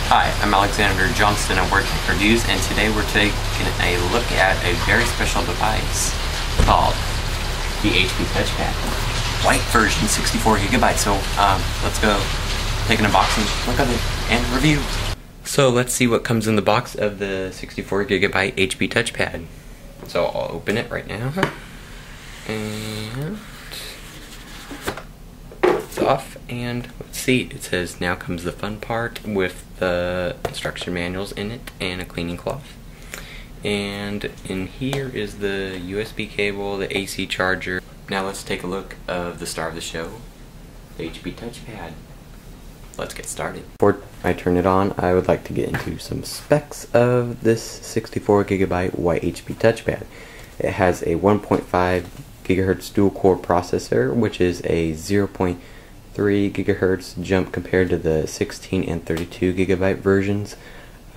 Hi, I'm Alexander Johnston of WordTechReviews, and today we're taking a look at a very special device called the HP TouchPad. White version, 64 gigabytes. So let's go take an unboxing, look at it, and review. So let's see what comes in the box of the 64 gigabyte HP TouchPad. So I'll open it right now. And it's off, and let's see, it says now comes the fun part with the instruction manuals in it and a cleaning cloth. And in here is the USB cable, the AC charger. Now let's take a look of the star of the show, the HP TouchPad. Let's get started. Before I turn it on, I would like to get into some specs of this 64 gigabyte white HP TouchPad. It has a 1.5 gigahertz dual core processor, which is a 0.3 gigahertz jump compared to the 16 and 32 gigabyte versions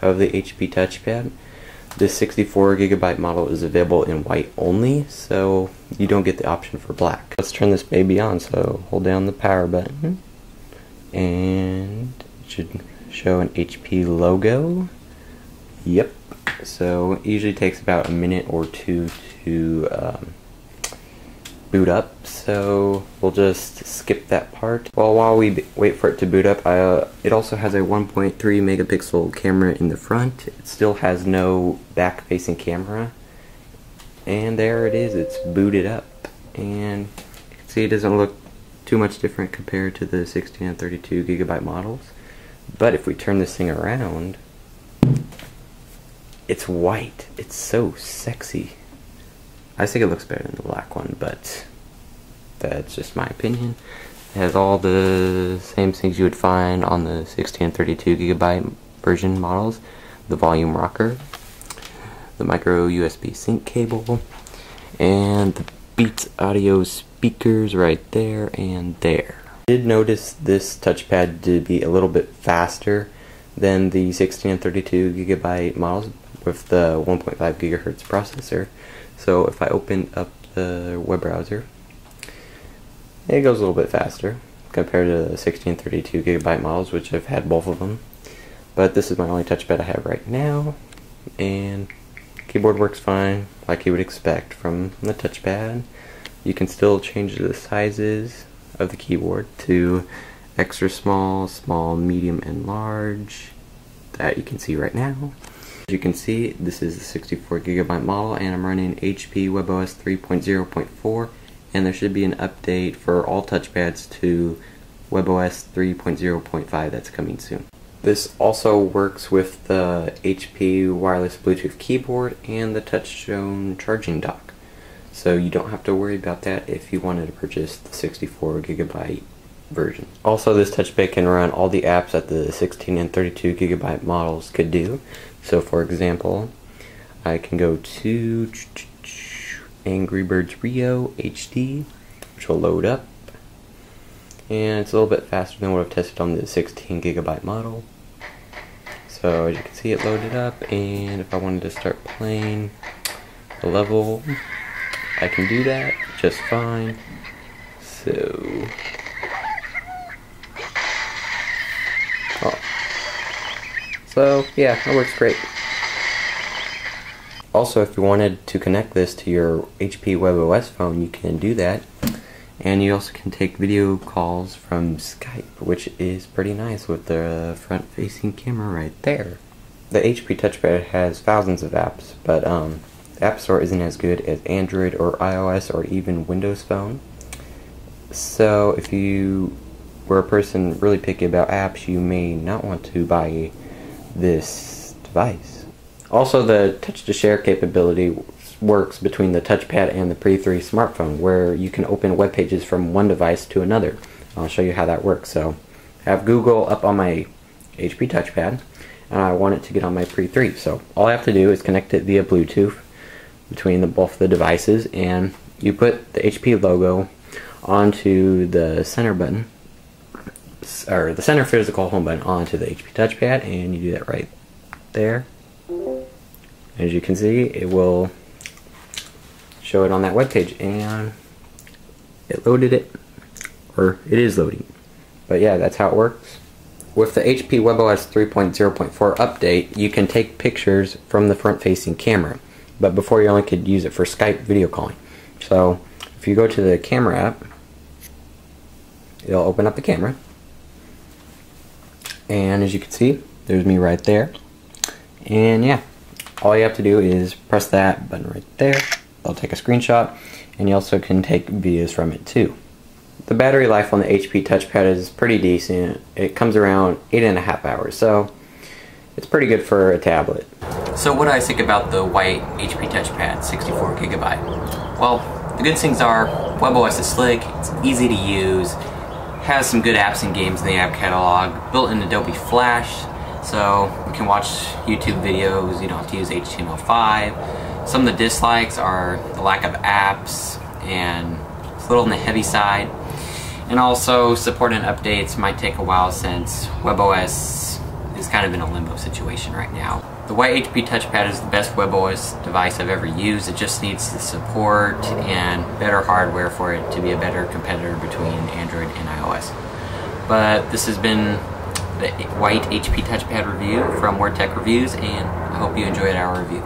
of the HP TouchPad. This 64 gigabyte model is available in white only, so you don't get the option for black. Let's turn this baby on, so hold down the power button and it should show an HP logo. Yep. So it usually takes about a minute or two to boot up, so we'll just skip that part. Well, while we wait for it to boot up, it also has a 1.3 megapixel camera in the front. It still has no back-facing camera, and there it is, it's booted up. And you can see it doesn't look too much different compared to the 16 and 32 gigabyte models. But if we turn this thing around, it's white. It's so sexy. I think it looks better than the black one, but that's just my opinion. It has all the same things you would find on the 16 and 32 gigabyte version models. The volume rocker, the micro USB sync cable, and the Beats audio speakers right there and there. I did notice this touchpad to be a little bit faster than the 16 and 32 gigabyte models with the 1.5 gigahertz processor. So if I open up the web browser, it goes a little bit faster compared to the 16 and 32 gigabyte models, which I've had both of them. But this is my only touchpad I have right now, and keyboard works fine, like you would expect from the touchpad. You can still change the sizes of the keyboard to extra small, small, medium, and large, that you can see right now. As you can see, this is the 64 gigabyte model, and I'm running HP WebOS 3.0.4, and there should be an update for all touchpads to WebOS 3.0.5 that's coming soon. This also works with the HP wireless Bluetooth keyboard and the touchstone charging dock, so you don't have to worry about that if you wanted to purchase the 64 gigabyte version. Also, this touchpad can run all the apps that the 16 and 32 gigabyte models could do. So for example, I can go to Angry Birds Rio HD, which will load up, and it's a little bit faster than what I've tested on the 16 gigabyte model. So as you can see, it loaded up, and if I wanted to start playing a level, I can do that just fine. So yeah, that works great. Also, if you wanted to connect this to your HP WebOS phone, you can do that. And you also can take video calls from Skype, which is pretty nice with the front-facing camera right there. The HP TouchPad has thousands of apps, but the App Store isn't as good as Android or iOS or even Windows Phone. So if you were a person really picky about apps, you may not want to buy this device. Also, the touch-to-share capability works between the touchpad and the Pre-3 smartphone, where you can open web pages from one device to another. I'll show you how that works. So I have Google up on my HP touchpad, and I want it to get on my Pre-3. So all I have to do is connect it via Bluetooth between both the devices, and you put the HP logo onto the center button, or the center physical home button onto the HP touchpad, and you do that right there. As you can see, it will show it on that web page, and it loaded it, or it is loading. But yeah, that's how it works. with the HP WebOS 3.0.4 update, you can take pictures from the front-facing camera, but before you only could use it for Skype video calling. So if you go to the camera app, it'll open up the camera, and as you can see, there's me right there. And yeah, all you have to do is press that button right there. It'll take a screenshot, and you also can take videos from it too. The battery life on the HP TouchPad is pretty decent. It comes around 8.5 hours, so it's pretty good for a tablet. So what do I think about the white HP TouchPad 64GB? Well, the good things are WebOS is slick, it's easy to use, has some good apps and games in the app catalog, built in Adobe Flash, so you can watch YouTube videos, you don't have to use HTML5. Some of the dislikes are the lack of apps, and it's a little on the heavy side. And also, support and updates might take a while since WebOS is kind of in a limbo situation right now. The white HP TouchPad is the best WebOS device I've ever used. It just needs the support and better hardware for it to be a better competitor between Android and iOS. But this has been the white HP TouchPad review from WordTechReviews, and I hope you enjoyed our review.